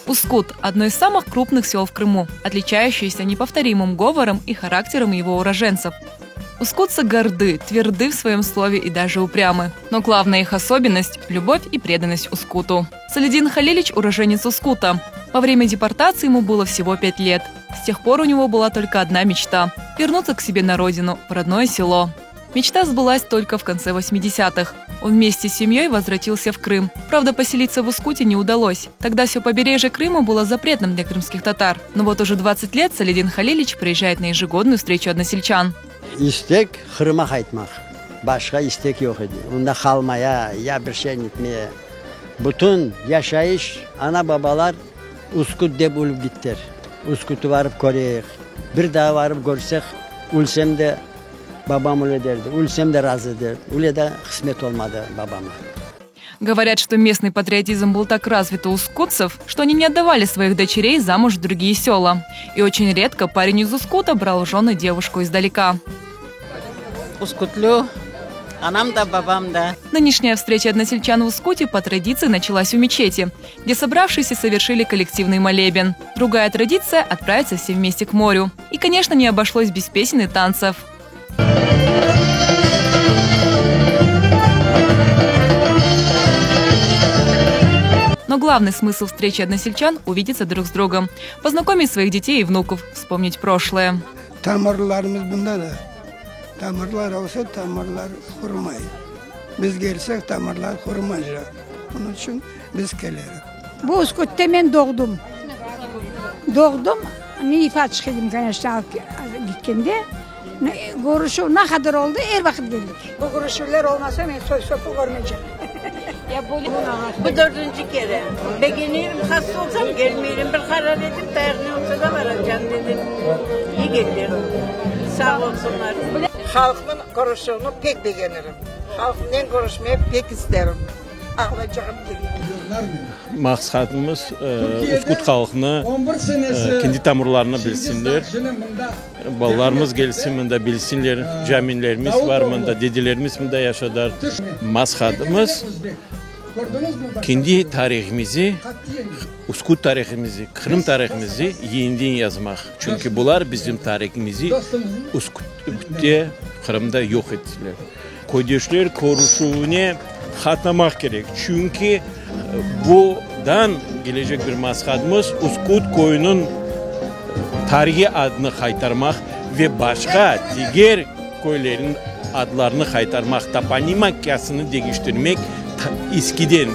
Ускут – одно из самых крупных сел в Крыму, отличающееся неповторимым говором и характером его уроженцев. Ускутцы горды, тверды в своем слове и даже упрямы. Но главная их особенность – любовь и преданность Ускуту. Салидин Халилич – уроженец Ускута. Во время депортации ему было всего 5 лет. С тех пор у него была только одна мечта – вернуться к себе на родину, в родное село. Мечта сбылась только в конце 80-х. Он вместе с семьей возвратился в Крым. Правда, поселиться в Ускуте не удалось. Тогда все побережье Крыма было запретным для крымских татар. Но вот уже 20 лет Салидин Халилич приезжает на ежегодную встречу односельчан. İstek Kırım'a kayıtmak. Başka istek yok idi. Onda kalmaya, ya bir şey gitmeye. Bütün yaşayış, ana babalar Uskut deyip olup gittiler. Uskut'u varıp göreyik. Bir daha varıp görsek, ölsem de babam öyle derdi. Ölsem de razı derdi. Öyle de kısmet olmadı babama. Говорят, что местный патриотизм был так развит у ускутцев, что они не отдавали своих дочерей замуж в другие села. И очень редко парень из Ускута брал в жены девушку издалека. Ускутлю, анам да, бабам да. Нынешняя встреча односельчан в Ускуте по традиции началась у мечети, где собравшиеся совершили коллективный молебен. Другая традиция – отправиться все вместе к морю. И, конечно, не обошлось без песен и танцев. Но главный смысл встречи односельчан – увидеться друг с другом, познакомить своих детей и внуков, вспомнить прошлое. Tamirlar olsa tamirlar kurmayı. Biz gelsek tamirlar kurmayacak. Onun için biz geliyoruz. Bu Uskut'ta ben doğdum. Doğdum. Niye çıkıyordum kanyaşta gittiğinde. Görüşü ne kadar oldu her vakit geldik. Bu görüşürler olmasa ben sopu görmeyeceğim. Bu 4. kere. Beğenirim, hasta olsam gelmeyelim. Bir karar edip dayanıyorsa da varacağım dedim. İyi gelirim. Sağ olsunlar. Halkın konuştuğunu pek beğenirim. Halkından konuşmayı pek isterim. Ağlayacağım geliyor. Maqsadımız Uskut halkını, kendi tamırlarını bilsinler. Ballarımız gelsin mində bilsinler. Cəminlərimiz var mında, dedilerimiz mində yaşadar. Maqsadımız kendi tarihimizi, Uskut tarihimizi, Kırım tarihimizi yeniden yazmak. Çünkü bunlar bizim tarihimizi Uskut'ta, Kırım'da yok ettiler. Kardeşler koruşunu hatırlamak gerek. Çünkü buradan gelecek bir maskadımız Uskut koyunun tarihi adını kaytarmak ve başka diğer köylerin adlarını kaytarmak, toponimikasını değiştirmek eskiden.